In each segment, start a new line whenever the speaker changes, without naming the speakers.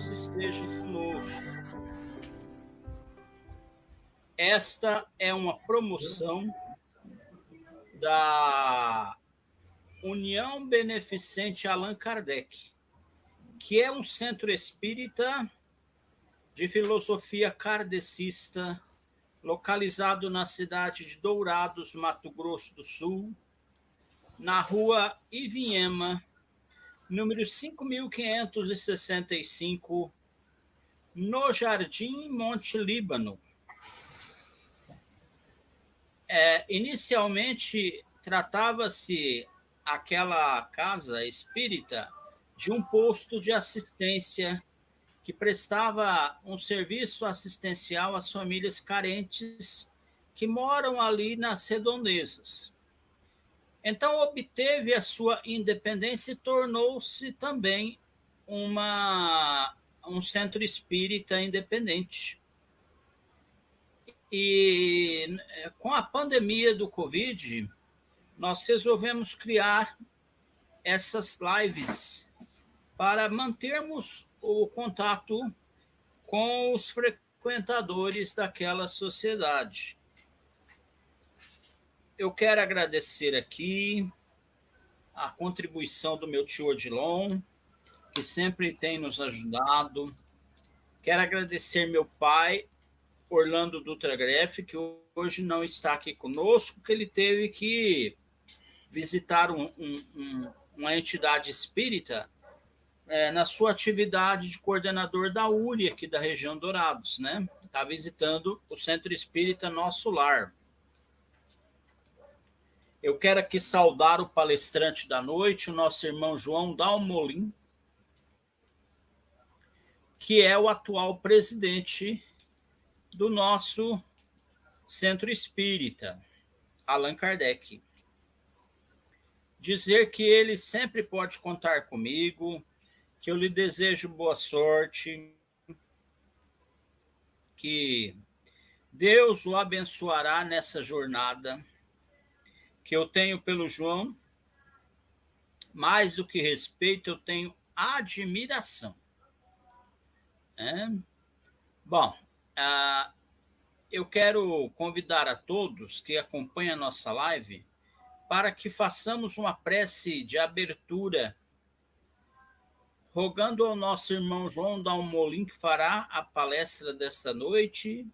Deus esteja conosco. Esta é uma promoção da União Beneficente Allan Kardec, que é um centro espírita de filosofia kardecista, localizado na cidade de Dourados, Mato Grosso do Sul, na rua Ivinhema, número 5.565, no Jardim Monte Líbano. Inicialmente, tratava-se aquela casa espírita de um posto de assistência que prestava um serviço assistencial às famílias carentes que moram ali nas redondezas. Então, obteve a sua independência e tornou-se também um centro espírita independente. E com a pandemia do Covid, nós resolvemos criar essas lives para mantermos o contato com os frequentadores daquela sociedade. Eu quero agradecer aqui a contribuição do meu tio Odilon, que sempre tem nos ajudado. Quero agradecer meu pai, Orlando Dutra Greff, que hoje não está aqui conosco, porque ele teve que visitar uma entidade espírita na sua atividade de coordenador da URI aqui da região Dourados, né? Está visitando o Centro Espírita Nosso Lar. Eu quero aqui saudar o palestrante da noite, o nosso irmão João Dalmolin, que é o atual presidente do nosso Centro Espírita, Allan Kardec. Dizer que ele sempre pode contar comigo, que eu lhe desejo boa sorte, que Deus o abençoará nessa jornada, que eu tenho pelo João, mais do que respeito, eu tenho admiração. Bom, eu quero convidar a todos que acompanham a nossa live para que façamos uma prece de abertura, rogando ao nosso irmão João Dalmolin, que fará a palestra desta noite,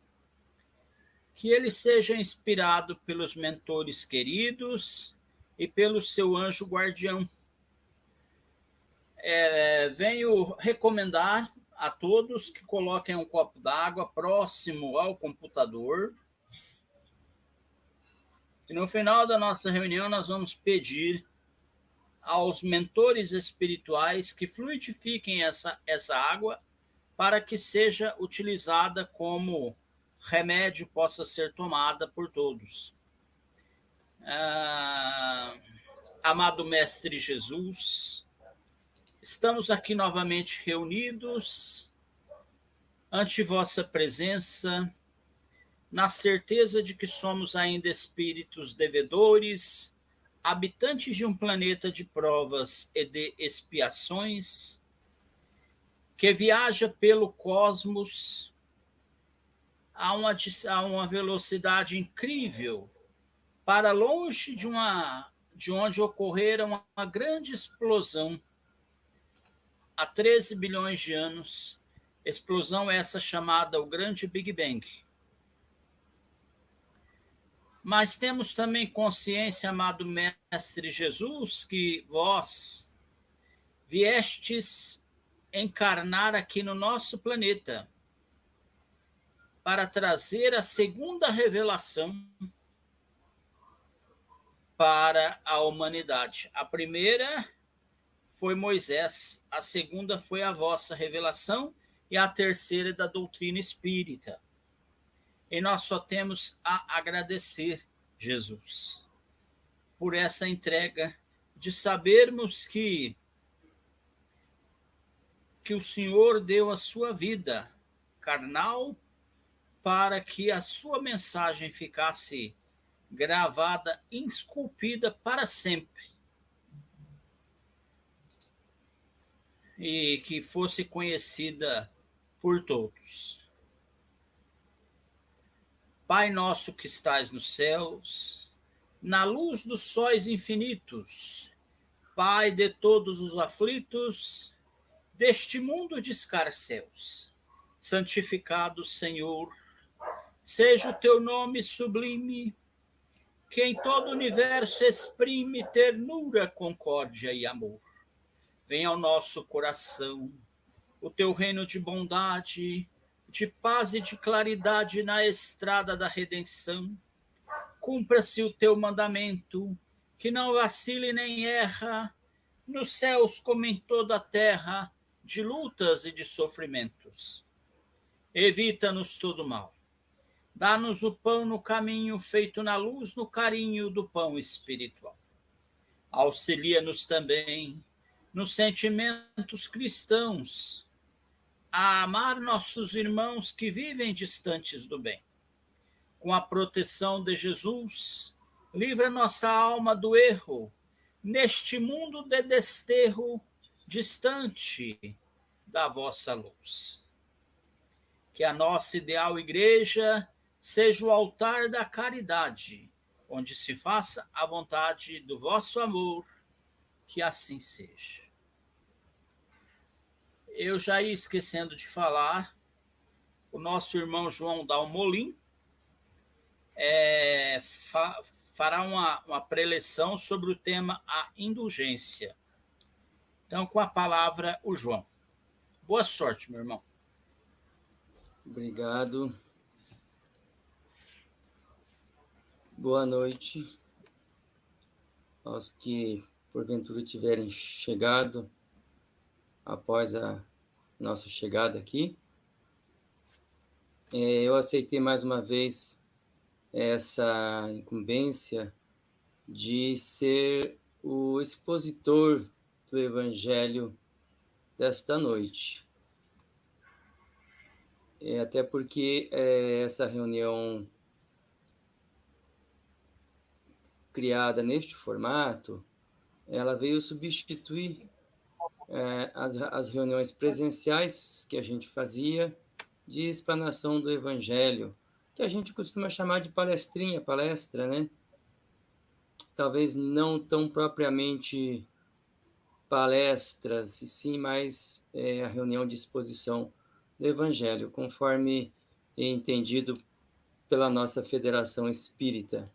que ele seja inspirado pelos mentores queridos e pelo seu anjo guardião. Venho recomendar a todos que coloquem um copo d'água próximo ao computador. E no final da nossa reunião, nós vamos pedir aos mentores espirituais que fluidifiquem essa água para que seja utilizada como remédio, possa ser tomada por todos. Amado Mestre Jesus, estamos aqui novamente reunidos ante vossa presença, na certeza de que somos ainda espíritos devedores, habitantes de um planeta de provas e de expiações, que viaja pelo cosmos a uma velocidade incrível, para longe de onde ocorrera uma grande explosão há 13 bilhões de anos, explosão essa chamada o Grande Big Bang. Mas temos também consciência, amado Mestre Jesus, que vós viestes encarnar aqui no nosso planeta para trazer a segunda revelação para a humanidade. A primeira foi Moisés, a segunda foi a vossa revelação e a terceira da doutrina espírita. E nós só temos a agradecer, Jesus, por essa entrega de sabermos que o Senhor deu a sua vida carnal para que a sua mensagem ficasse gravada, esculpida para sempre. e que fosse conhecida por todos. Pai nosso que estais nos céus, na luz dos sóis infinitos, Pai de todos os aflitos, deste mundo de escarcéus, santificado, Senhor, seja o teu nome sublime, que em todo o universo exprime ternura, concórdia e amor. Venha ao nosso coração o teu reino de bondade, de paz e de claridade na estrada da redenção. Cumpra-se o teu mandamento, que não vacile nem erra, nos céus como em toda a terra, de lutas e de sofrimentos. Evita-nos todo mal. Dá-nos o pão no caminho, feito na luz, no carinho do pão espiritual. Auxilia-nos também nos sentimentos cristãos, a amar nossos irmãos que vivem distantes do bem. Com a proteção de Jesus, livra nossa alma do erro, neste mundo de desterro, distante da vossa luz. Que a nossa ideal igreja seja o altar da caridade, onde se faça a vontade do vosso amor, que assim seja. Eu já ia esquecendo de falar, o nosso irmão João Dalmolin fará uma preleção sobre o tema a indulgência. Então, com a palavra, o João. Boa sorte, meu irmão.
Obrigado. Boa noite aos que, porventura, tiverem chegado após a nossa chegada aqui. Eu aceitei mais uma vez essa incumbência de ser o expositor do Evangelho desta noite. Até porque essa reunião criada neste formato, ela veio substituir as reuniões presenciais que a gente fazia de explanação do Evangelho, que a gente costuma chamar de palestra, né? Talvez não tão propriamente palestras, e sim mais a reunião de exposição do Evangelho, conforme entendido pela nossa Federação Espírita.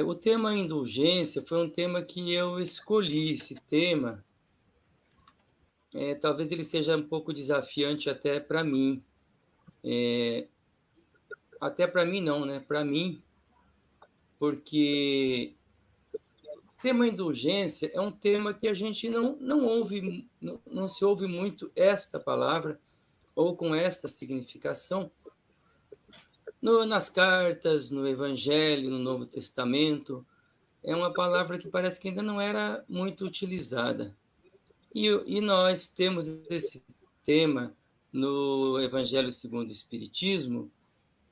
O tema indulgência foi um tema que eu escolhi, esse tema. Talvez ele seja um pouco desafiante até para mim. Até para mim não, né? Para mim, porque o tema indulgência é um tema que a gente não ouve, não se ouve muito esta palavra, ou com esta significação, nas cartas, no Evangelho, no Novo Testamento. É uma palavra que parece que ainda não era muito utilizada. E nós temos esse tema no Evangelho segundo o Espiritismo,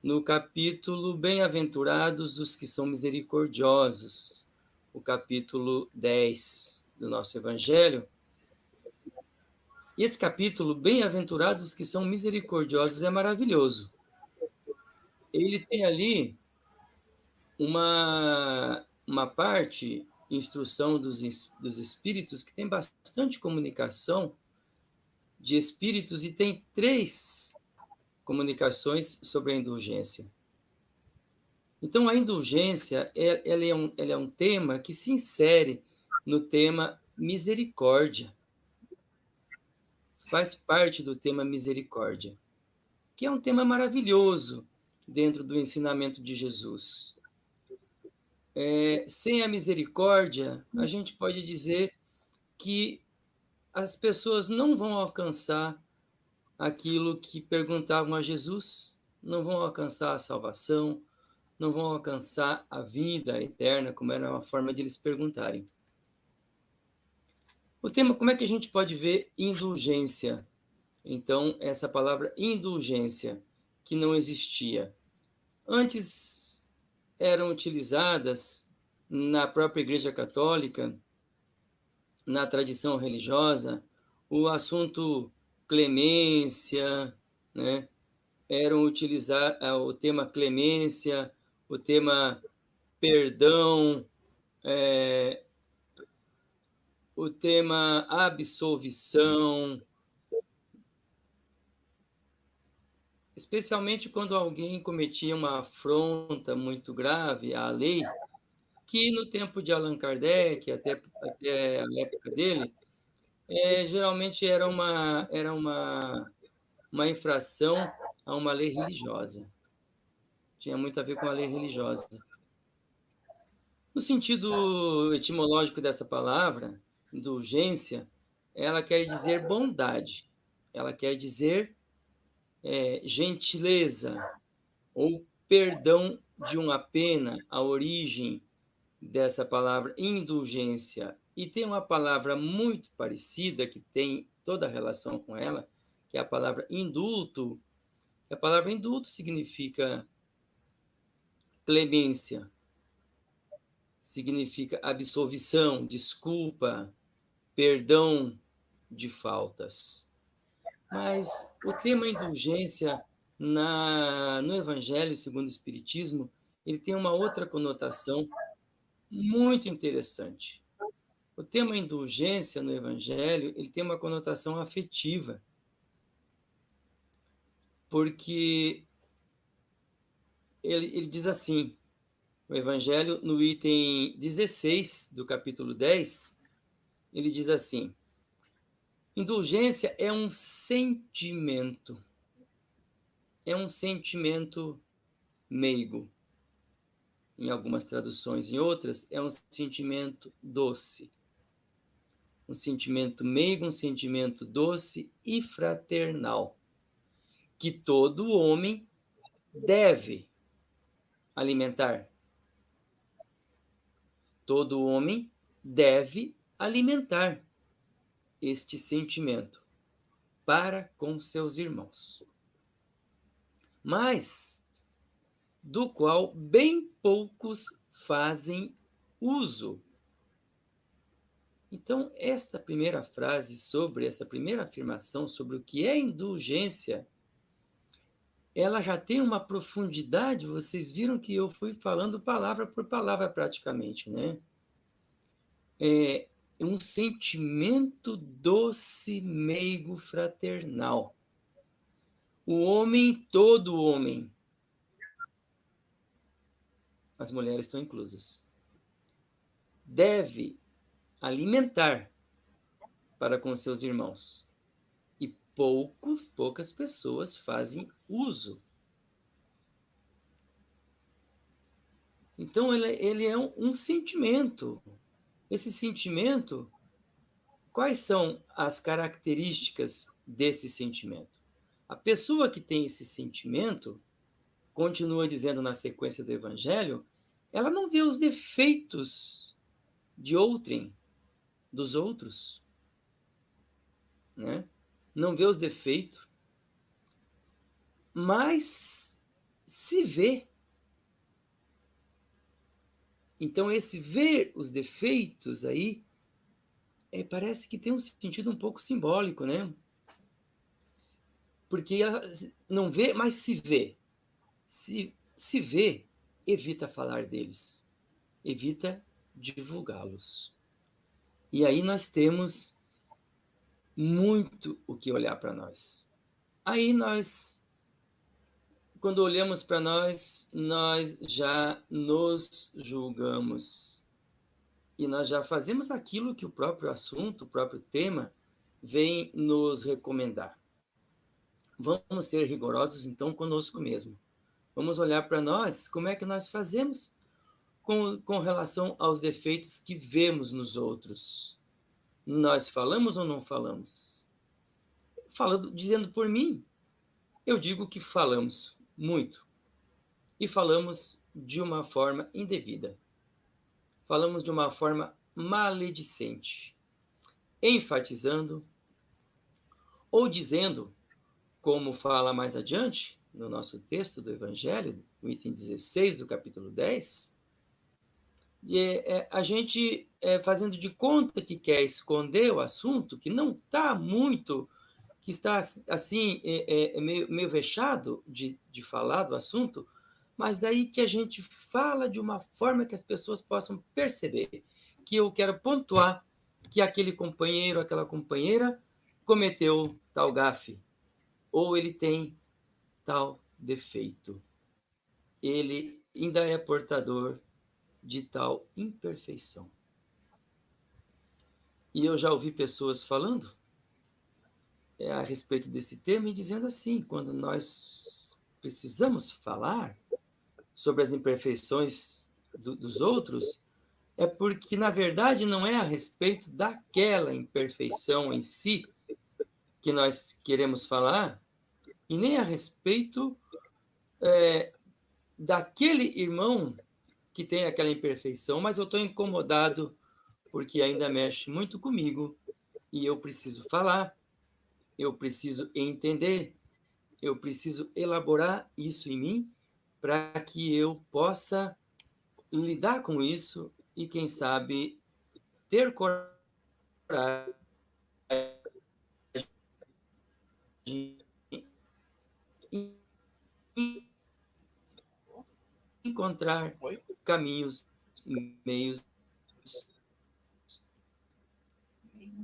no capítulo Bem-aventurados os que são misericordiosos, o capítulo 10 do nosso Evangelho. E esse capítulo, Bem-aventurados os que são misericordiosos, é maravilhoso. Ele tem ali uma parte, instrução dos espíritos, que tem bastante comunicação de espíritos, e tem 3 comunicações sobre a indulgência. Então, a indulgência ela é um tema que se insere no tema misericórdia. Faz parte do tema misericórdia, que é um tema maravilhoso dentro do ensinamento de Jesus. Sem a misericórdia, a gente pode dizer que as pessoas não vão alcançar aquilo que perguntavam a Jesus, não vão alcançar a salvação, não vão alcançar a vida eterna, como era uma forma de eles perguntarem. O tema, como é que a gente pode ver indulgência? Então, essa palavra indulgência, que não existia. Antes eram utilizadas na própria Igreja Católica na tradição religiosa, o assunto clemência, né? Eram utilizar o tema clemência, o tema perdão, o tema absolvição, especialmente quando alguém cometia uma afronta muito grave à lei, que no tempo de Allan Kardec, até a época dele, geralmente era uma infração a uma lei religiosa. Tinha muito a ver com a lei religiosa. No sentido etimológico dessa palavra, indulgência, ela quer dizer bondade, ela quer dizer gentileza ou perdão de uma pena, a origem dessa palavra indulgência. E tem uma palavra muito parecida, que tem toda a relação com ela, que é a palavra indulto. A palavra indulto significa clemência, significa absolvição, desculpa, perdão de faltas. Mas o tema indulgência no Evangelho segundo o Espiritismo, ele tem uma outra conotação muito interessante. O tema indulgência no Evangelho, ele tem uma conotação afetiva, porque ele diz assim, o Evangelho, no item 16 do capítulo 10, ele diz assim: indulgência é um sentimento meigo. Em algumas traduções, em outras, é um sentimento doce. Um sentimento meigo, um sentimento doce e fraternal, que todo homem deve alimentar. Todo homem deve alimentar este sentimento para com seus irmãos, mas do qual bem poucos fazem uso. Então, essa primeira afirmação sobre o que é indulgência, ela já tem uma profundidade. Vocês viram que eu fui falando palavra por palavra praticamente, né? É um sentimento doce, meigo, fraternal. Todo homem, as mulheres estão inclusas, deve alimentar para com seus irmãos. E poucas pessoas fazem uso. Então, ele é um sentimento. Esse sentimento, quais são as características desse sentimento? A pessoa que tem esse sentimento, continua dizendo na sequência do Evangelho, ela não vê os defeitos de outrem, dos outros, né? Não vê os defeitos, mas se vê. Então, esse ver os defeitos aí, parece que tem um sentido um pouco simbólico, né? Porque ela não vê, mas se vê. Se vê, evita falar deles, evita divulgá-los. E aí nós temos muito o que olhar para nós. Aí quando olhamos para nós já nos julgamos. E nós já fazemos aquilo que o próprio assunto, o próprio tema, vem nos recomendar. Vamos ser rigorosos, então, conosco mesmo. Vamos olhar para nós, como é que nós fazemos com relação aos defeitos que vemos nos outros. Nós falamos ou não falamos? Dizendo por mim, eu digo que falamos muito. E falamos de uma forma indevida. Falamos de uma forma maledicente, enfatizando ou dizendo, como fala mais adiante no nosso texto do Evangelho, no item 16 do capítulo 10, A gente fazendo de conta que quer esconder o assunto, que não está muito, que está assim, meio vexado de falar do assunto, mas daí que a gente fala de uma forma que as pessoas possam perceber que eu quero pontuar que aquele companheiro, aquela companheira cometeu tal gafe, ou ele tem tal defeito. Ele ainda é portador de tal imperfeição. E eu já ouvi pessoas falando a respeito desse tema e dizendo assim, quando nós precisamos falar sobre as imperfeições dos outros, é porque, na verdade, não é a respeito daquela imperfeição em si que nós queremos falar, e nem a respeito daquele irmão que tem aquela imperfeição, mas eu estou incomodado porque ainda mexe muito comigo e eu preciso falar, eu preciso entender, eu preciso elaborar isso em mim para que eu possa lidar com isso e, quem sabe, ter coragem de encontrar caminhos, meios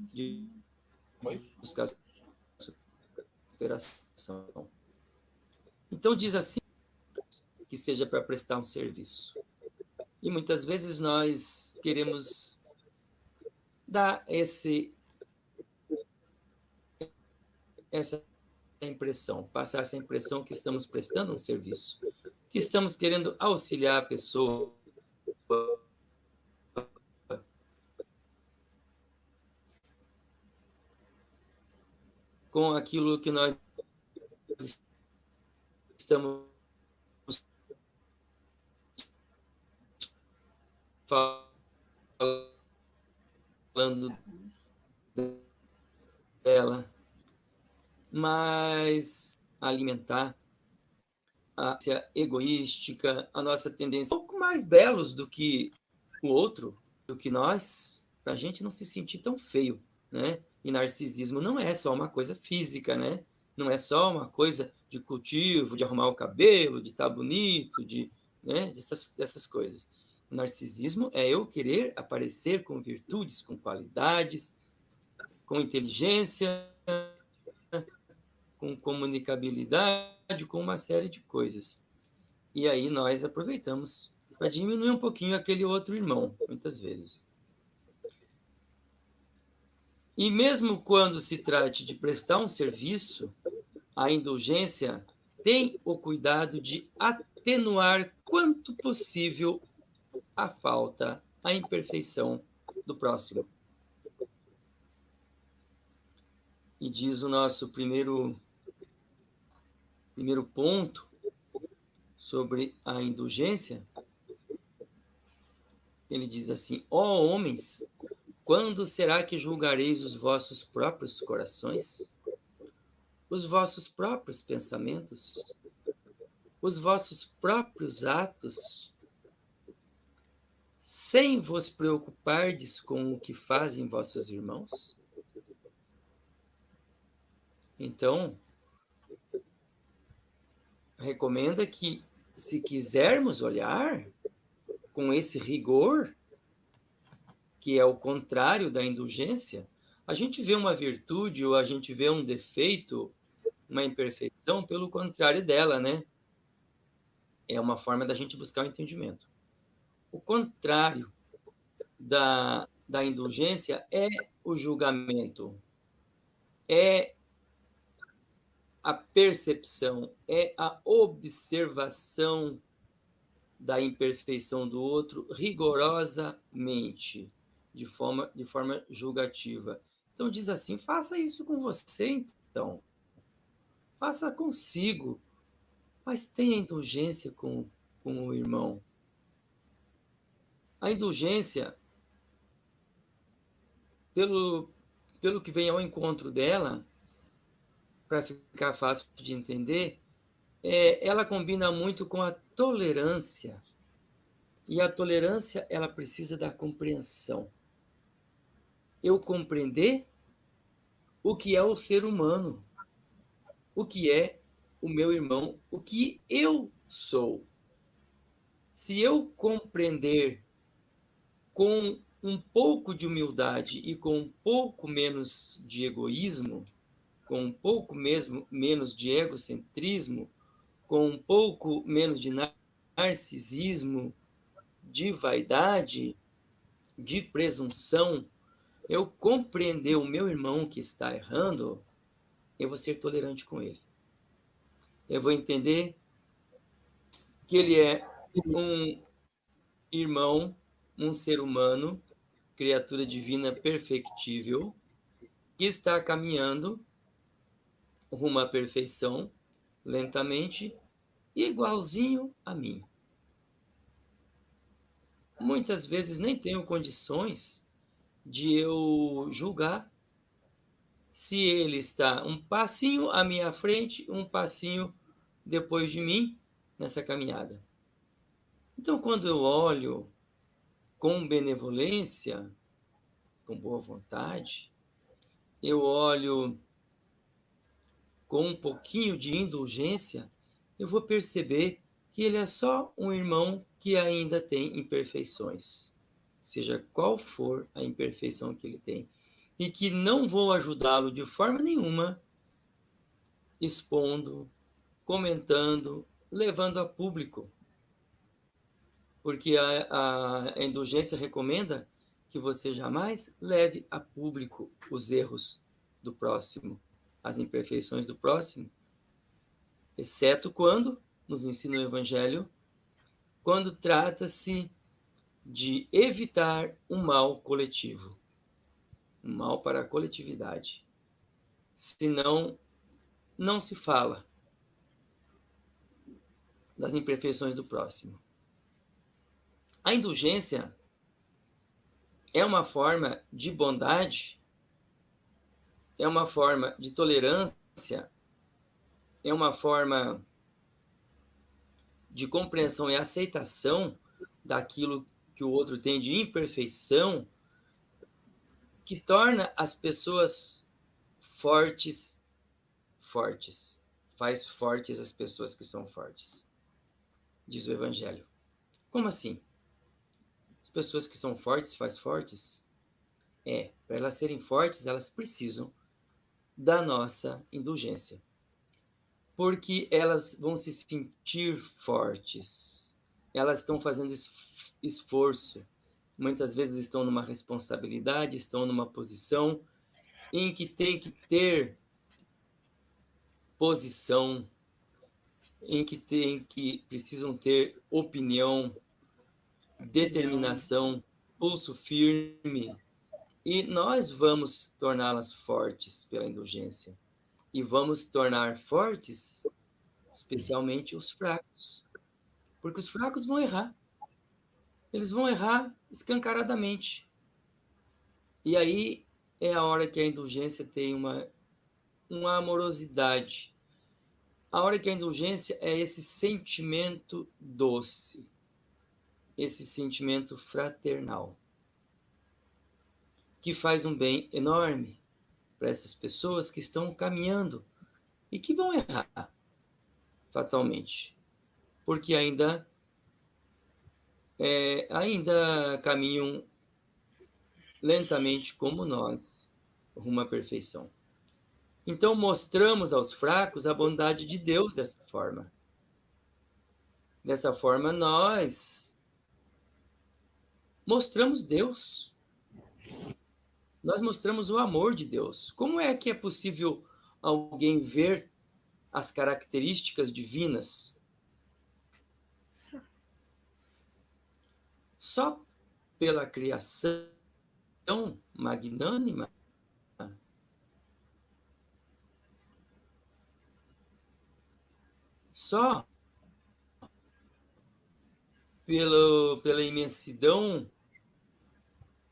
de buscar superação. Então, diz assim que seja para prestar um serviço. E muitas vezes nós queremos dar essa impressão, passar essa impressão que estamos prestando um serviço, que estamos querendo auxiliar a pessoa com aquilo que nós estamos falando dela, mas alimentar a egoística, a nossa tendência, um pouco mais belos do que o outro, do que nós, para a gente não se sentir tão feio, né? E narcisismo não é só uma coisa física, né? Não é só uma coisa de cultivo, de arrumar o cabelo, de estar bonito, né? dessas coisas. O narcisismo é eu querer aparecer com virtudes, com qualidades, com inteligência, com comunicabilidade, com uma série de coisas. E aí nós aproveitamos para diminuir um pouquinho aquele outro irmão, muitas vezes. E mesmo quando se trate de prestar um serviço, a indulgência tem o cuidado de atenuar quanto possível a falta, a imperfeição do próximo. E diz o nosso primeiro ponto sobre a indulgência, ele diz assim: ó homens, quando será que julgareis os vossos próprios corações? Os vossos próprios pensamentos? Os vossos próprios atos? Sem vos preocupardes com o que fazem vossos irmãos? Então, recomenda que, se quisermos olhar com esse rigor, que é o contrário da indulgência, a gente vê uma virtude ou a gente vê um defeito, uma imperfeição, pelo contrário dela, né? É uma forma da gente buscar o entendimento. O contrário da indulgência é o julgamento, é a percepção, é a observação da imperfeição do outro rigorosamente, de forma julgativa. Então, diz assim: faça isso com você, então. Faça consigo, mas tenha indulgência com o irmão. A indulgência, pelo que vem ao encontro dela, para ficar fácil de entender, ela combina muito com a tolerância. E a tolerância, ela precisa da compreensão. Eu compreender o que é o ser humano, o que é o meu irmão, o que eu sou. Se eu compreender com um pouco de humildade e com um pouco menos de egoísmo, com um pouco menos de egocentrismo, com um pouco menos de narcisismo, de vaidade, de presunção, eu compreender o meu irmão que está errando, eu vou ser tolerante com ele. Eu vou entender que ele é um irmão, um ser humano, criatura divina perfectível, que está caminhando rumo à perfeição, lentamente, igualzinho a mim. Muitas vezes nem tenho condições de eu julgar se ele está um passinho à minha frente, um passinho depois de mim nessa caminhada. Então, quando eu olho com benevolência, com boa vontade, eu olho com um pouquinho de indulgência, eu vou perceber que ele é só um irmão que ainda tem imperfeições, seja qual for a imperfeição que ele tem, e que não vou ajudá-lo de forma nenhuma, expondo, comentando, levando a público, porque a indulgência recomenda que você jamais leve a público os erros do próximo, as imperfeições do próximo, exceto quando, nos ensina o Evangelho, quando trata-se de evitar um mal coletivo, um mal para a coletividade. Senão, não se fala das imperfeições do próximo. A indulgência é uma forma de bondade, é uma forma de tolerância, é uma forma de compreensão e aceitação daquilo que o outro tem de imperfeição, que torna as pessoas fortes, fortes. Faz fortes as pessoas que são fortes, diz o Evangelho. Como assim? As pessoas que são fortes faz fortes? Para elas serem fortes, elas precisam da nossa indulgência. Porque elas vão se sentir fortes. Elas estão fazendo esforço. Muitas vezes estão numa responsabilidade, estão numa posição em que tem que ter posição, em que precisam ter opinião, determinação, pulso firme, e nós vamos torná-las fortes pela indulgência. E vamos tornar fortes, especialmente os fracos. Porque os fracos vão errar. Eles vão errar escancaradamente. E aí é a hora que a indulgência tem uma amorosidade. A hora que a indulgência é esse sentimento doce, esse sentimento fraternal, que faz um bem enorme para essas pessoas que estão caminhando e que vão errar fatalmente, porque ainda caminham lentamente como nós, rumo à perfeição. Então mostramos aos fracos a bondade de Deus dessa forma. Dessa forma nós mostramos Deus. Nós mostramos o amor de Deus. Como é que é possível alguém ver as características divinas só pela criação magnânima? Só pela imensidão,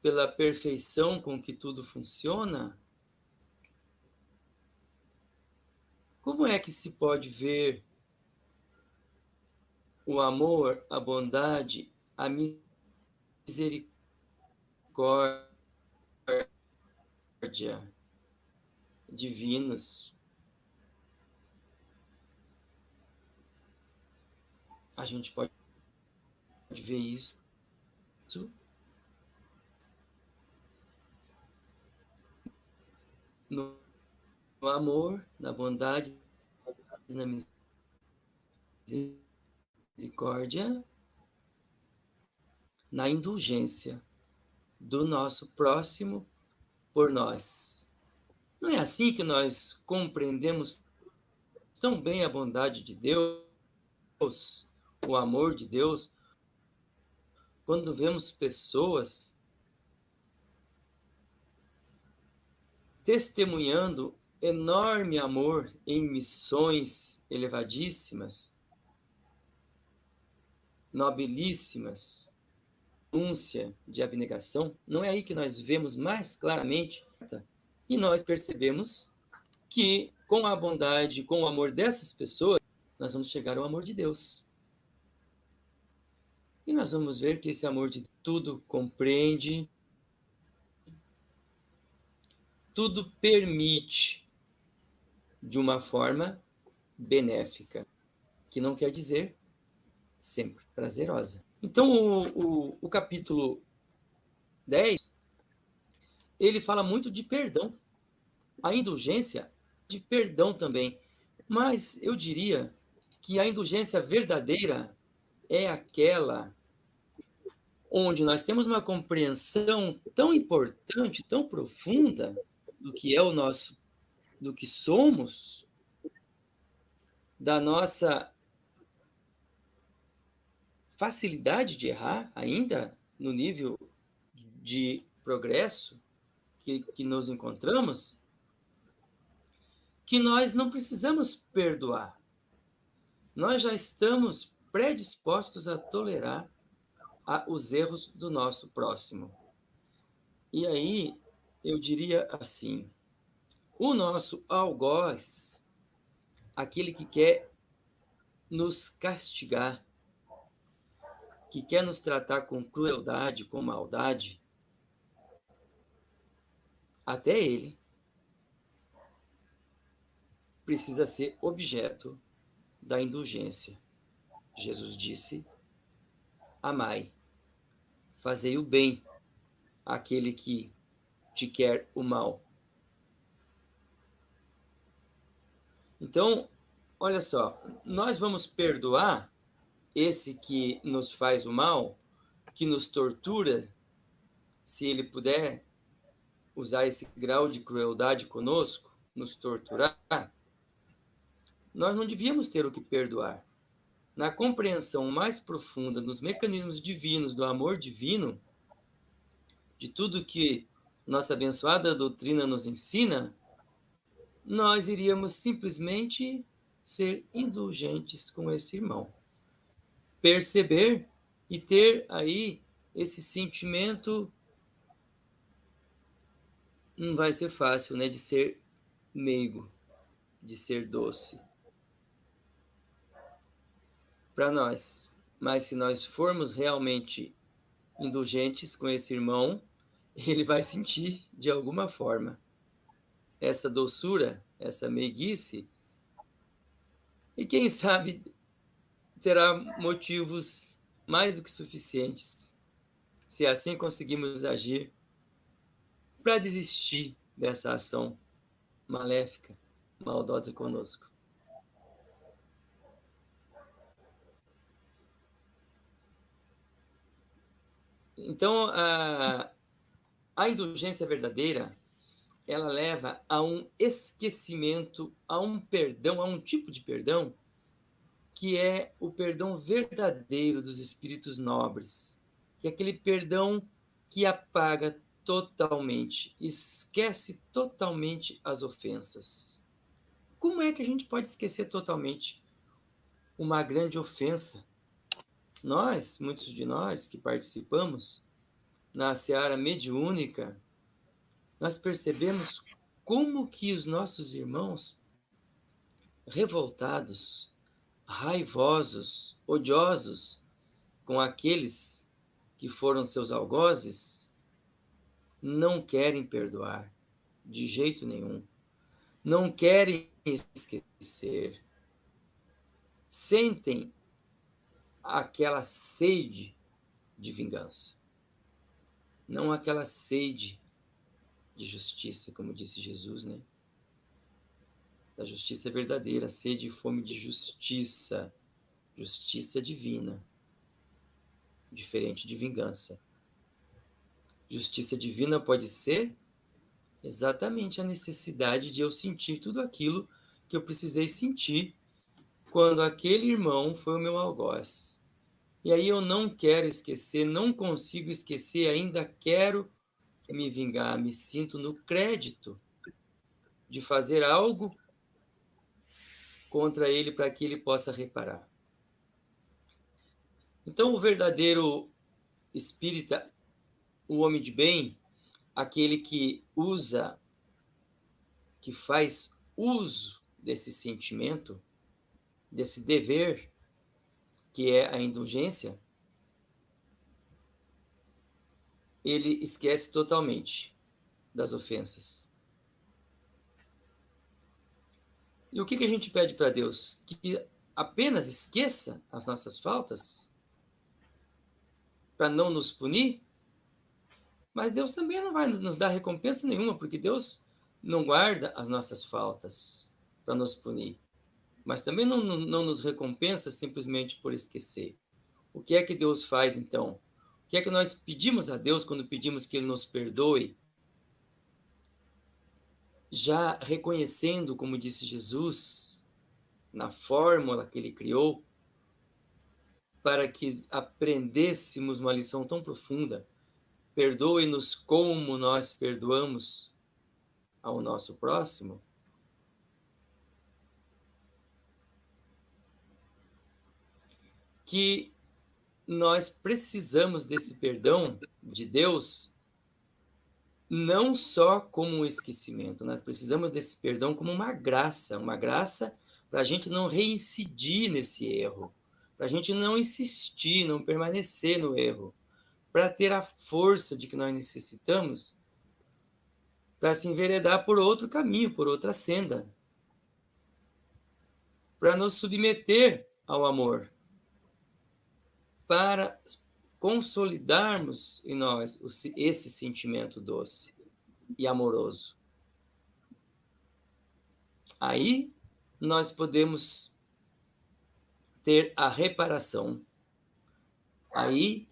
pela perfeição com que tudo funciona? Como é que se pode ver o amor, a bondade a misericórdia divinos. A gente pode ver isso no amor, na bondade, na misericórdia, na indulgência do nosso próximo por nós. Não é assim que nós compreendemos tão bem a bondade de Deus, o amor de Deus, quando vemos pessoas testemunhando enorme amor em missões elevadíssimas, nobilíssimas, renúncia de abnegação. Não é aí que nós vemos mais claramente e nós percebemos que com a bondade, com o amor dessas pessoas, nós vamos chegar ao amor de Deus. E nós vamos ver que esse amor de tudo compreende, tudo permite de uma forma benéfica, que não quer dizer sempre prazerosa. Então, o capítulo 10, ele fala muito de perdão. A indulgência de perdão também. Mas eu diria que a indulgência verdadeira é aquela onde nós temos uma compreensão tão importante, tão profunda do que é o nosso, do que somos, da nossa facilidade de errar, ainda no nível de progresso que nos encontramos, que nós não precisamos perdoar. Nós já estamos predispostos a tolerar os erros do nosso próximo. E aí, eu diria assim, o nosso algoz, aquele que quer nos castigar, que quer nos tratar com crueldade, com maldade, até ele precisa ser objeto da indulgência. Jesus disse: amai, fazei o bem àquele que te quer o mal. Então, olha só, nós vamos perdoar esse que nos faz o mal, que nos tortura, se ele puder usar esse grau de crueldade conosco, nos torturar, nós não devíamos ter o que perdoar. Na compreensão mais profunda dos mecanismos divinos, do amor divino, de tudo que nossa abençoada doutrina nos ensina, nós iríamos simplesmente ser indulgentes com esse irmão. Perceber e ter aí esse sentimento, não vai ser fácil, né, de ser meigo, de ser doce para nós. Mas se nós formos realmente indulgentes com esse irmão, ele vai sentir de alguma forma essa doçura, essa meiguice, e quem sabe terá motivos mais do que suficientes, se assim conseguimos agir, para desistir dessa ação maléfica, maldosa conosco. Então, a indulgência verdadeira, ela leva a um esquecimento, a um perdão, a um tipo de perdão, que é o perdão verdadeiro dos espíritos nobres, que é aquele perdão que apaga totalmente, esquece totalmente as ofensas. Como é que a gente pode esquecer totalmente uma grande ofensa? Nós, muitos de nós que participamos na seara mediúnica, nós percebemos como que os nossos irmãos revoltados, raivosos, odiosos com aqueles que foram seus algozes, não querem perdoar, de jeito nenhum. Não querem esquecer. Sentem aquela sede de vingança. Não aquela sede de justiça, como disse Jesus, né? Da justiça verdadeira, sede e fome de justiça. Justiça divina. Diferente de vingança. Justiça divina pode ser exatamente a necessidade de eu sentir tudo aquilo que eu precisei sentir quando aquele irmão foi o meu algoz. E aí eu não quero esquecer, não consigo esquecer, ainda quero me vingar, me sinto no crédito de fazer algo contra ele para que ele possa reparar. Então, o verdadeiro espírita, o homem de bem, aquele que usa, que faz uso desse sentimento, desse dever, que é a indulgência, ele esquece totalmente das ofensas. E o que a gente pede para Deus? Que apenas esqueça as nossas faltas para não nos punir? Mas Deus também não vai nos dar recompensa nenhuma, porque Deus não guarda as nossas faltas para nos punir. Mas também não nos recompensa simplesmente por esquecer. O que é que Deus faz, então? O que é que nós pedimos a Deus quando pedimos que Ele nos perdoe? Já reconhecendo, como disse Jesus, na fórmula que Ele criou, para que aprendêssemos uma lição tão profunda. Perdoe-nos como nós perdoamos ao nosso próximo. Que nós precisamos desse perdão de Deus não só como um esquecimento, nós precisamos desse perdão como uma graça para a gente não reincidir nesse erro, para a gente não insistir, não permanecer no erro, para ter a força de que nós necessitamos para se enveredar por outro caminho, por outra senda, para nos submeter ao amor, para consolidarmos em nós esse sentimento doce e amoroso. Aí nós podemos ter a reparação. Aí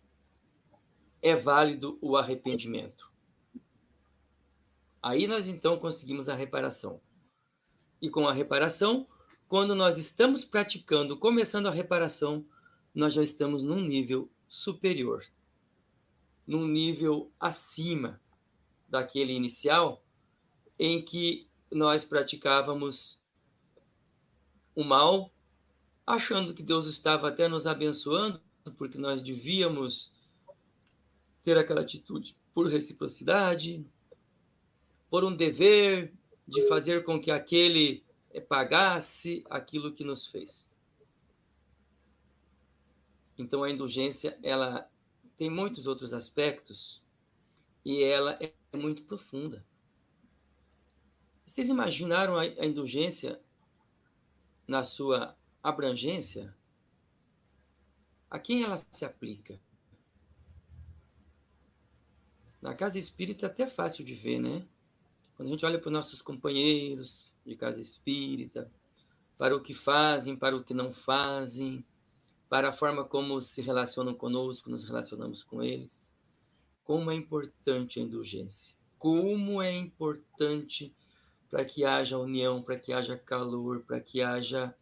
é válido o arrependimento. Aí nós então conseguimos a reparação. E com a reparação, quando nós estamos praticando, começando a reparação, nós já estamos num nível superior, num nível acima daquele inicial em que nós praticávamos o mal, achando que Deus estava até nos abençoando, porque nós devíamos ter aquela atitude por reciprocidade, por um dever de fazer com que aquele pagasse aquilo que nos fez. Então, a indulgência, ela tem muitos outros aspectos e ela é muito profunda. Vocês imaginaram a indulgência na sua abrangência? A quem ela se aplica? Na casa espírita é até fácil de ver, né? Quando a gente olha para os nossos companheiros de casa espírita, para o que fazem, para o que não fazem, para a forma como se relacionam conosco, nos relacionamos com eles. Como é importante a indulgência. Como é importante para que haja união, para que haja calor, para que haja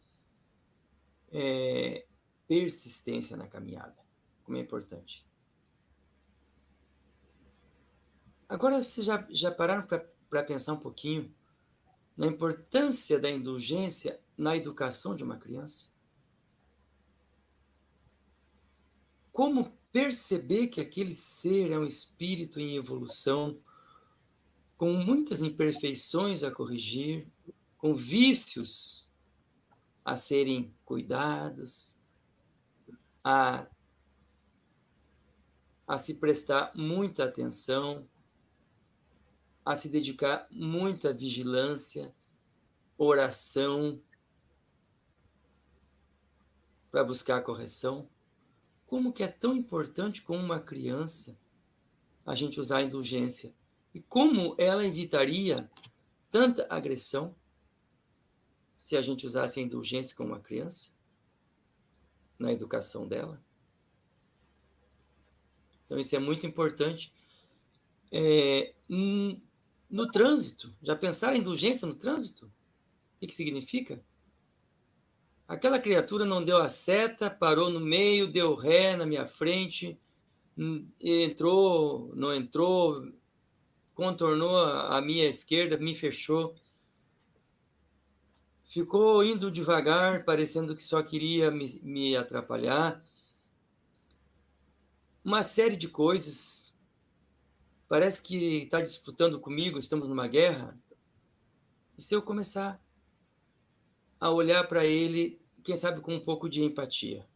persistência na caminhada. Como é importante. Agora, vocês já pararam para pensar um pouquinho na importância da indulgência na educação de uma criança? Como perceber que aquele ser é um espírito em evolução, com muitas imperfeições a corrigir, com vícios a serem cuidados, a a se prestar muita atenção, a se dedicar muita vigilância, oração, para buscar a correção. Como que é tão importante como uma criança a gente usar a indulgência? E como ela evitaria tanta agressão se a gente usasse a indulgência com uma criança na educação dela? Então, isso é muito importante. No trânsito, já pensaram em indulgência no trânsito? O que significa? Aquela criatura não deu a seta, parou no meio, deu ré na minha frente, entrou, não entrou, contornou a minha esquerda, me fechou, ficou indo devagar, parecendo que só queria me atrapalhar. Uma série de coisas. Parece que está disputando comigo, estamos numa guerra. E se eu começar a olhar para ele, quem sabe com um pouco de empatia?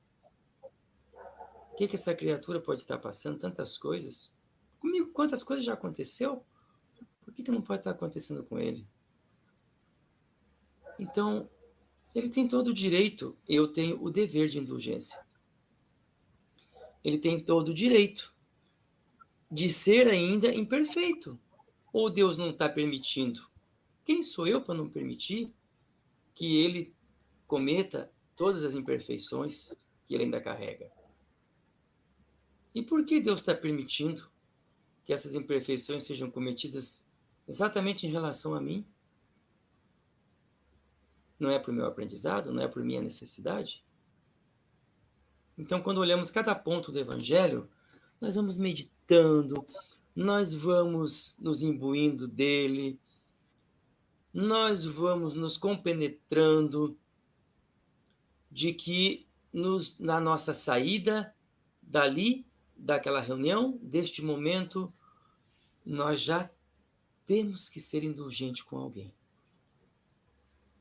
O que essa criatura pode estar passando? Tantas coisas. Comigo, quantas coisas já aconteceu? Por que não pode estar acontecendo com ele? Então, ele tem todo o direito, eu tenho o dever de indulgência. Ele tem todo o direito de ser ainda imperfeito. Ou Deus não está permitindo? Quem sou eu para não permitir que ele cometa todas as imperfeições que ele ainda carrega? E por que Deus está permitindo que essas imperfeições sejam cometidas exatamente em relação a mim? Não é por meu aprendizado? Não é por minha necessidade? Então, quando olhamos cada ponto do Evangelho, nós vamos meditando, nós vamos nos imbuindo dele, nós vamos nos compenetrando de que na nossa saída dali, daquela reunião, deste momento, nós já temos que ser indulgente com alguém.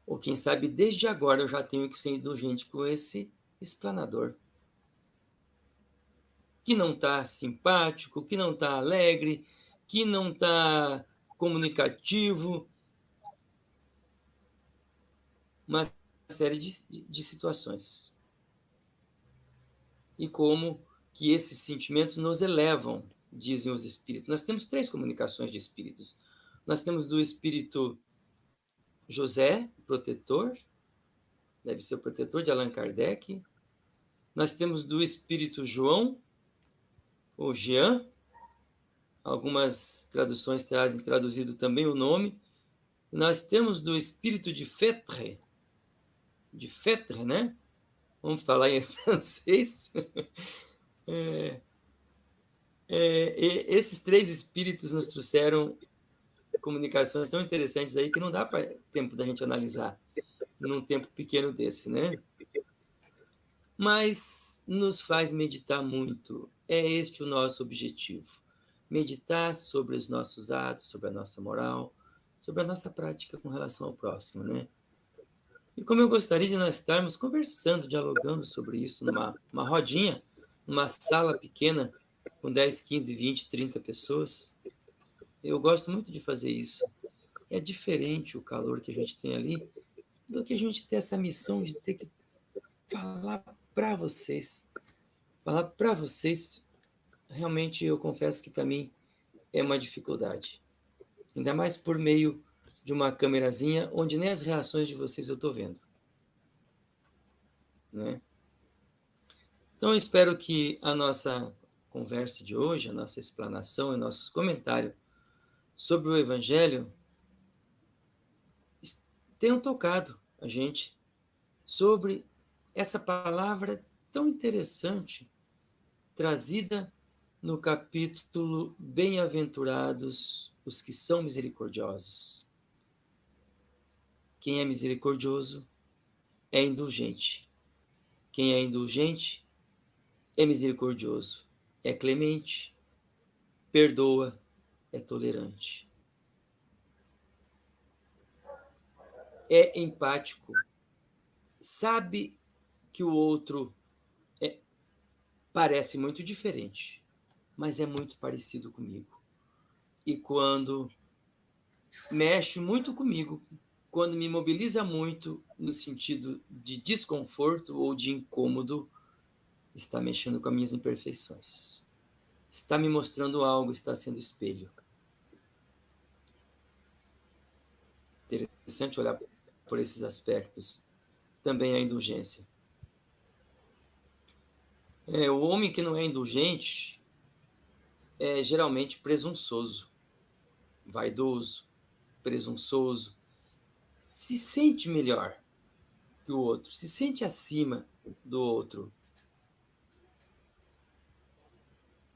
Ou quem sabe desde agora eu já tenho que ser indulgente com esse explanador, que não está simpático, que não está alegre, que não está comunicativo. Uma série de situações. E como que esses sentimentos nos elevam, dizem os espíritos. Nós temos 3 comunicações de espíritos. Nós temos do espírito José, protetor, deve ser o protetor de Allan Kardec. Nós temos do espírito João, ou Jean, algumas traduções trazem traduzido também o nome. Nós temos do espírito de Fetre, né? Vamos falar em francês. Esses 3 espíritos nos trouxeram comunicações tão interessantes aí que não dá para tempo da gente analisar num tempo pequeno desse, né? Mas nos faz meditar muito. É este o nosso objetivo. Meditar sobre os nossos atos, sobre a nossa moral, sobre a nossa prática com relação ao próximo, né? E como eu gostaria de nós estarmos conversando, dialogando sobre isso numa rodinha, numa sala pequena, com 10, 15, 20, 30 pessoas. Eu gosto muito de fazer isso. É diferente o calor que a gente tem ali do que a gente ter essa missão de ter que falar para vocês. Falar para vocês, realmente eu confesso que para mim é uma dificuldade. Ainda mais por meio de uma câmerazinha onde nem as reações de vocês eu estou vendo. Né? Então, eu espero que a nossa conversa de hoje, a nossa explanação e nossos comentários sobre o Evangelho tenham tocado a gente sobre essa palavra tão interessante trazida no capítulo Bem-aventurados os que são misericordiosos. Quem é misericordioso é indulgente. Quem é indulgente é misericordioso, é clemente, perdoa, é tolerante. É empático, sabe que o outro parece muito diferente, mas é muito parecido comigo. E quando mexe muito comigo, quando me mobiliza muito no sentido de desconforto ou de incômodo, está mexendo com as minhas imperfeições. Está me mostrando algo, está sendo espelho. Interessante olhar por esses aspectos. Também a indulgência. O homem que não é indulgente é geralmente presunçoso, vaidoso, presunçoso, se sente melhor que o outro, se sente acima do outro.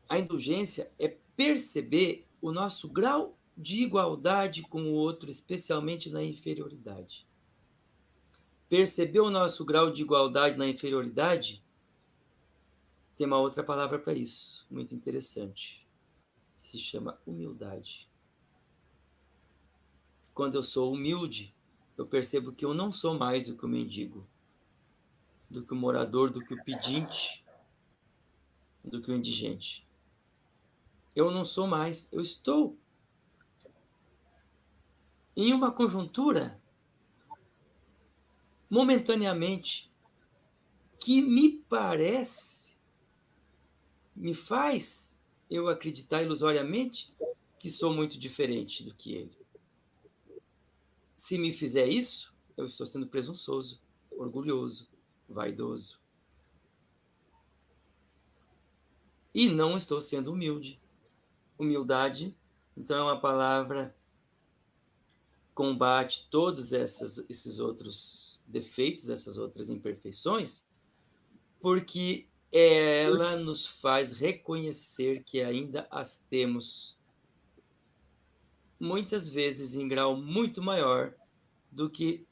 A indulgência é perceber o nosso grau de igualdade com o outro, especialmente na inferioridade. Perceber o nosso grau de igualdade na inferioridade, tem uma outra palavra para isso, muito interessante. Se chama humildade. Quando eu sou humilde, eu percebo que eu não sou mais do que o mendigo, do que o morador, do que o pedinte, do que o indigente. Eu não sou mais, eu estou em uma conjuntura, momentaneamente, que me parece, me faz eu acreditar ilusoriamente que sou muito diferente do que ele. Se me fizer isso, eu estou sendo presunçoso, orgulhoso, vaidoso. E não estou sendo humilde. Humildade, então, é uma palavra que combate todos esses outros defeitos, essas outras imperfeições, porque ela nos faz reconhecer que ainda as temos, muitas vezes em grau muito maior do que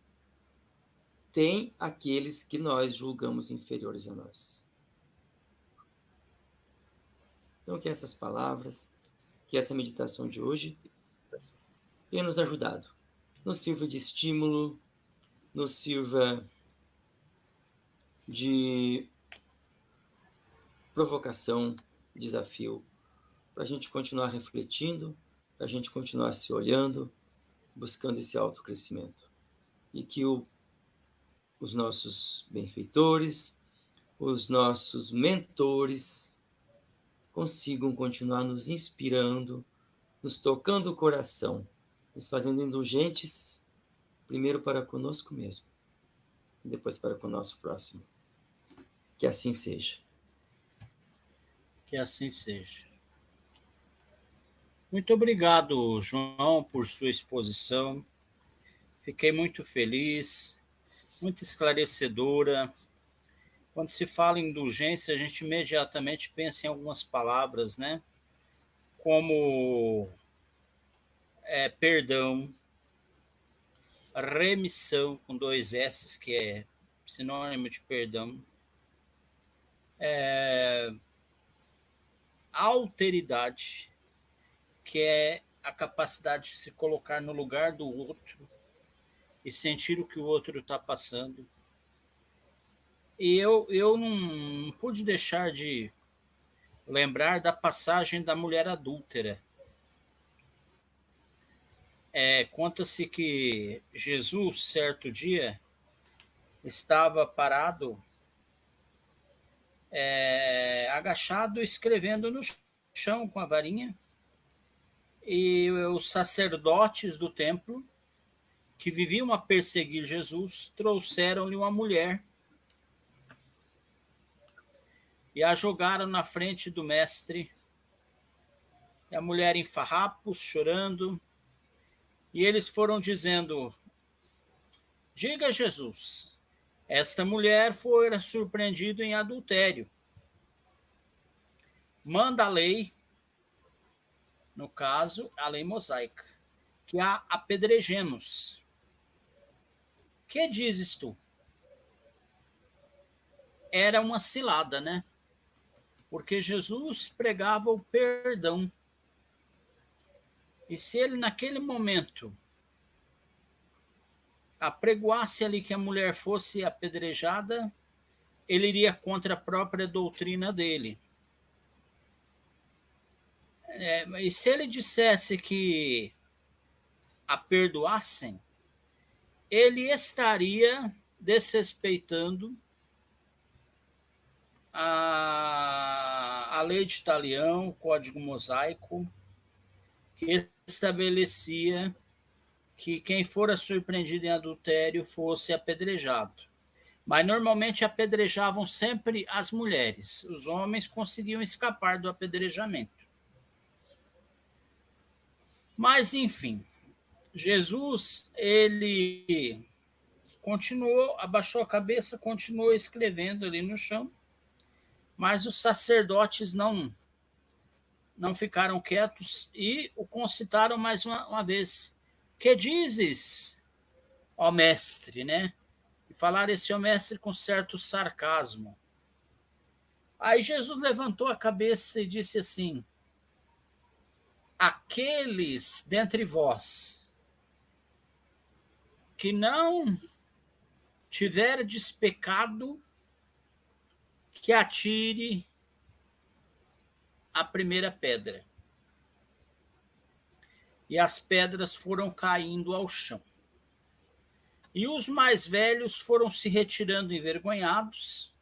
tem aqueles que nós julgamos inferiores a nós. Então, que essas palavras, que essa meditação de hoje tenha nos ajudado, nos sirva de estímulo, nos sirva de provocação, desafio, para a gente continuar refletindo, para a gente continuar se olhando, buscando esse autocrescimento. E que os nossos benfeitores, os nossos mentores, consigam continuar nos inspirando, nos tocando o coração, nos fazendo indulgentes, primeiro para conosco mesmo, e depois para com o nosso próximo. Que assim seja.
Que assim seja. Muito obrigado, João, por sua exposição. Fiquei muito feliz, muito esclarecedora. Quando se fala em indulgência, a gente imediatamente pensa em algumas palavras, né? Como perdão, remissão, com 2 S, que é sinônimo de perdão, alteridade, que é a capacidade de se colocar no lugar do outro e sentir o que o outro está passando. E eu não pude deixar de lembrar da passagem da mulher adúltera. Conta-se que Jesus, certo dia, estava parado, agachado, escrevendo no chão com a varinha, e os sacerdotes do templo, que viviam a perseguir Jesus, trouxeram-lhe uma mulher e a jogaram na frente do mestre. E a mulher em farrapos, chorando, e eles foram dizendo: diga a Jesus, esta mulher foi surpreendida em adultério. Manda a lei, no caso, a lei mosaica, que a apedrejemos. Que dizes tu? Era uma cilada, né? Porque Jesus pregava o perdão. E se ele, naquele momento, apregoasse ali que a mulher fosse apedrejada, ele iria contra a própria doutrina dele. E se ele dissesse que a perdoassem, ele estaria desrespeitando a lei de Italião, o Código Mosaico, que estabelecia que quem fora surpreendido em adultério fosse apedrejado. Mas normalmente apedrejavam sempre as mulheres. Os homens conseguiam escapar do apedrejamento. Mas, enfim, Jesus, ele continuou, abaixou a cabeça, continuou escrevendo ali no chão, mas os sacerdotes não ficaram quietos e o concitaram mais uma vez. Que dizes, ó mestre, né? E falaram esse ó mestre com certo sarcasmo. Aí Jesus levantou a cabeça e disse assim: aqueles dentre vós que não tiverdes pecado, que atire a primeira pedra. E as pedras foram caindo ao chão. E os mais velhos foram se retirando envergonhados,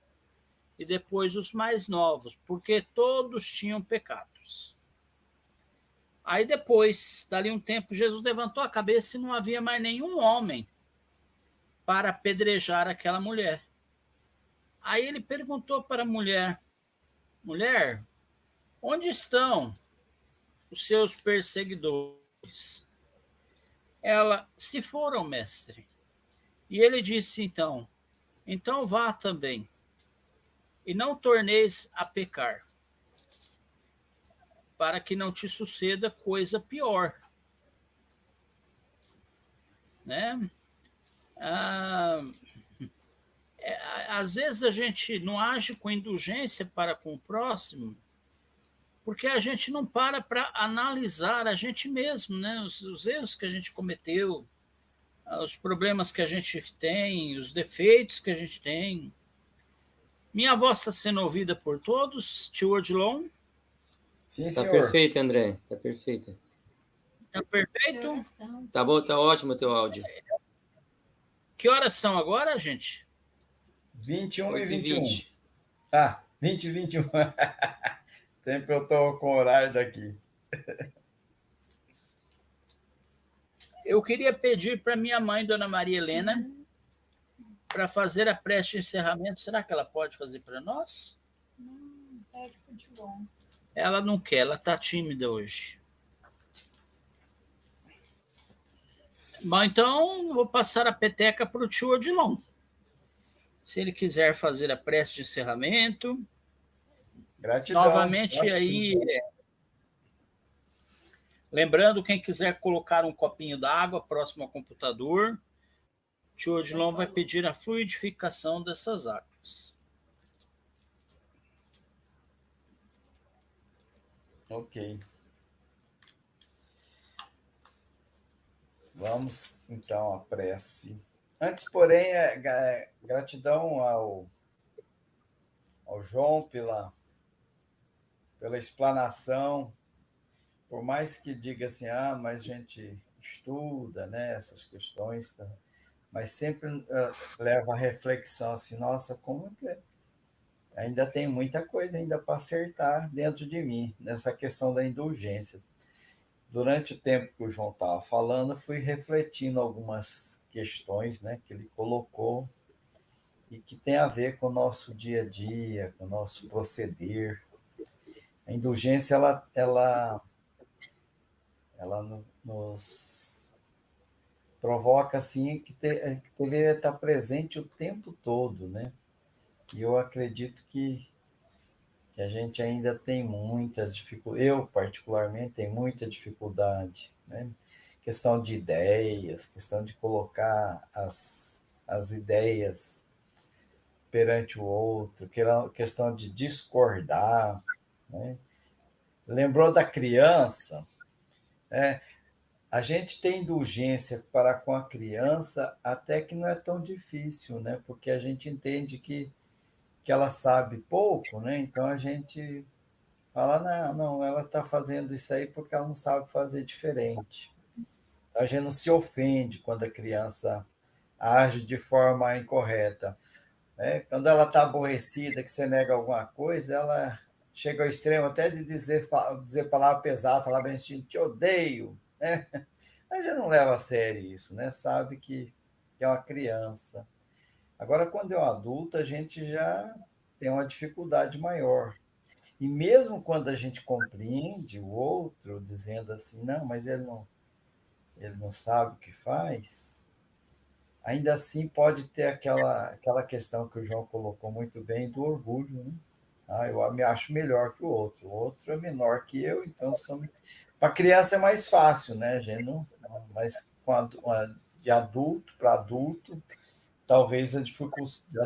e depois os mais novos, porque todos tinham pecados. Aí depois, dali um tempo, Jesus levantou a cabeça e não havia mais nenhum homem para apedrejar aquela mulher. Aí ele perguntou para a mulher: mulher, onde estão os seus perseguidores? Ela: se foram, mestre. E ele disse então vá também, e não torneis a pecar, para que não te suceda coisa pior. Né? Ah, às vezes a gente não age com indulgência para com o próximo, porque a gente não para analisar a gente mesmo, né? Os erros que a gente cometeu, os problemas que a gente tem, os defeitos que a gente tem. Minha voz está sendo ouvida por todos, tio Odilon?
Sim,
Tá
senhor.
perfeito, André. Tá perfeito.
Tá perfeito?
Tá bom, tá ótimo o teu áudio.
Que horas são agora, gente?
21 e
8 e
21.
20.
20 e 21. Sempre eu estou com o horário daqui.
Eu queria pedir para minha mãe, Dona Maria Helena, para fazer a prece de encerramento. Será que ela pode fazer para nós?
Não, pede pro Dilon.
Ela não quer, ela está tímida hoje. Bom, então vou passar a peteca para o tio Odilon. Se ele quiser fazer a prece de encerramento.
Gratidão.
Novamente aí, lembrando, quem quiser colocar um copinho d'água próximo ao computador, o tio Odilon vai pedir a fluidificação dessas águas.
Ok. Vamos, então, à prece. Antes, porém, gratidão ao João pela explanação. Por mais que diga assim, mas a gente estuda, né, essas questões, tá? Mas sempre leva a reflexão assim, nossa, como que ainda tem muita coisa ainda para acertar dentro de mim, nessa questão da indulgência. Durante o tempo que o João estava falando, eu fui refletindo algumas questões, né, que ele colocou e que tem a ver com o nosso dia a dia, com o nosso proceder. A indulgência, ela nos provoca assim que deveria estar presente o tempo todo, né? E eu acredito que a gente ainda tem muitas dificuldades, eu particularmente tenho muita dificuldade, né? Questão de ideias, questão de colocar as ideias perante o outro, questão de discordar, né? Lembrou da criança, né? A gente tem indulgência para com a criança até que não é tão difícil, né? Porque a gente entende que ela sabe pouco, né? Então a gente fala, não, não, ela está fazendo isso aí porque ela não sabe fazer diferente. A gente não se ofende quando a criança age de forma incorreta, né? Quando ela está aborrecida, que você nega alguma coisa, ela chega ao extremo até de dizer palavra pesada, falar bem assim, te odeio, né? A gente não leva a sério isso, né? Sabe que é uma criança. Agora, quando é um adulto, a gente já tem uma dificuldade maior. E mesmo quando a gente compreende o outro, dizendo assim, não, mas ele não sabe o que faz, ainda assim pode ter aquela questão que o João colocou muito bem do orgulho, né? Ah, eu me acho melhor que o outro é menor que eu, então para criança é mais fácil, né, gente? Mas de adulto para adulto, talvez a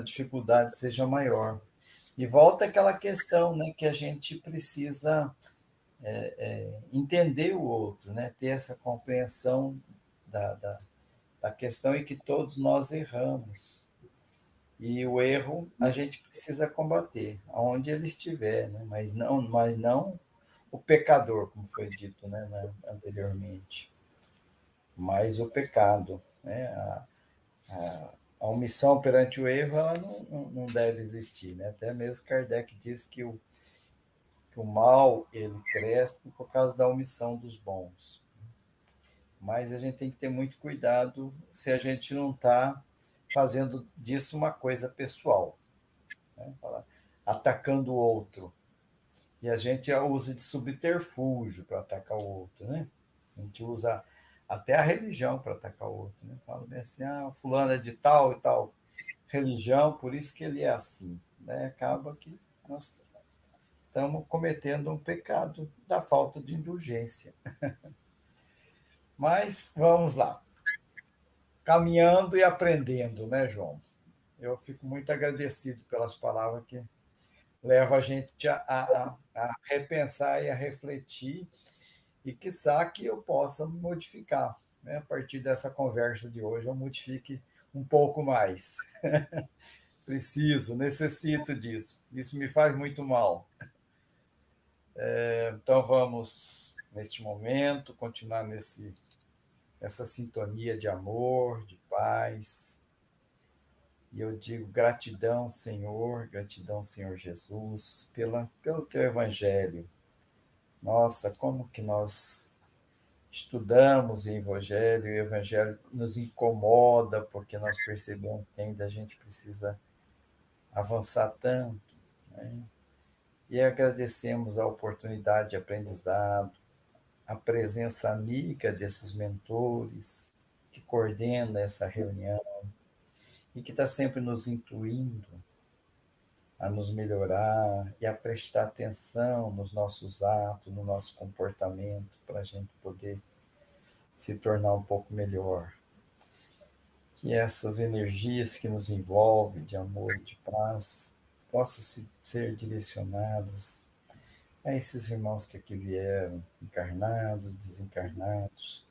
dificuldade seja maior. E volta aquela questão, né, que a gente precisa entender o outro, né, ter essa compreensão da questão e que todos nós erramos. E o erro a gente precisa combater, aonde ele estiver, né? Mas não o pecador, como foi dito, né, anteriormente, mas o pecado, né? A omissão perante o erro ela não deve existir, né? Até mesmo Kardec diz que o mal ele cresce por causa da omissão dos bons. Mas a gente tem que ter muito cuidado se a gente não está fazendo disso uma coisa pessoal, né? Atacando o outro. E a gente usa de subterfúgio para atacar o outro, né? A gente usa até a religião para atacar o outro, né? Fala bem assim, fulano é de tal e tal religião, por isso que ele é assim, né? Acaba que nós estamos cometendo um pecado da falta de indulgência. Mas vamos lá. Caminhando e aprendendo, né, João? Eu fico muito agradecido pelas palavras que levam a gente a repensar e a refletir, e quiçá que eu possa modificar, né? A partir dessa conversa de hoje, eu modifique um pouco mais. Preciso, necessito disso. Isso me faz muito mal. Então, vamos, neste momento, continuar nessa sintonia de amor, de paz. E eu digo gratidão, Senhor Jesus, pelo teu evangelho. Nossa, como que nós estudamos o evangelho nos incomoda, porque nós percebemos que ainda a gente precisa avançar tanto, né? E agradecemos a oportunidade de aprendizado, a presença amiga desses mentores que coordena essa reunião e que está sempre nos intuindo a nos melhorar e a prestar atenção nos nossos atos, no nosso comportamento, para a gente poder se tornar um pouco melhor. Que essas energias que nos envolvem de amor e de paz possam ser direcionadas a esses irmãos que aqui vieram, encarnados, desencarnados,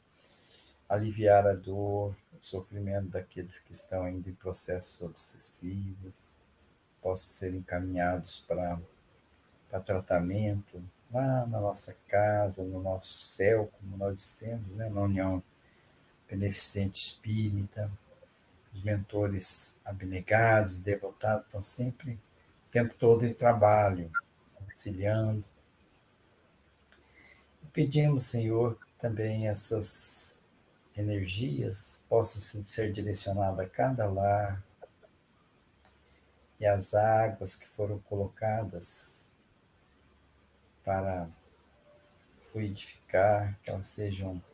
aliviar a dor, o sofrimento daqueles que estão ainda em processos obsessivos, possam ser encaminhados para tratamento lá na nossa casa, no nosso céu, como nós dissemos, né, na União Beneficente Espírita. Os mentores abnegados, devotados, estão sempre, o tempo todo em trabalho, auxiliando. E pedimos, Senhor, também essas energias possam ser direcionadas a cada lar, e as águas que foram colocadas para fluidificar, que elas sejam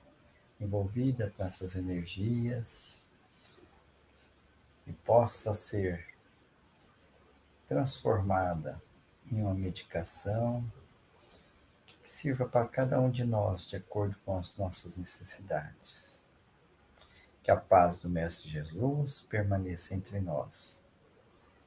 envolvidas com essas energias e possa ser transformada em uma medicação que sirva para cada um de nós de acordo com as nossas necessidades. Que a paz do Mestre Jesus permaneça entre nós.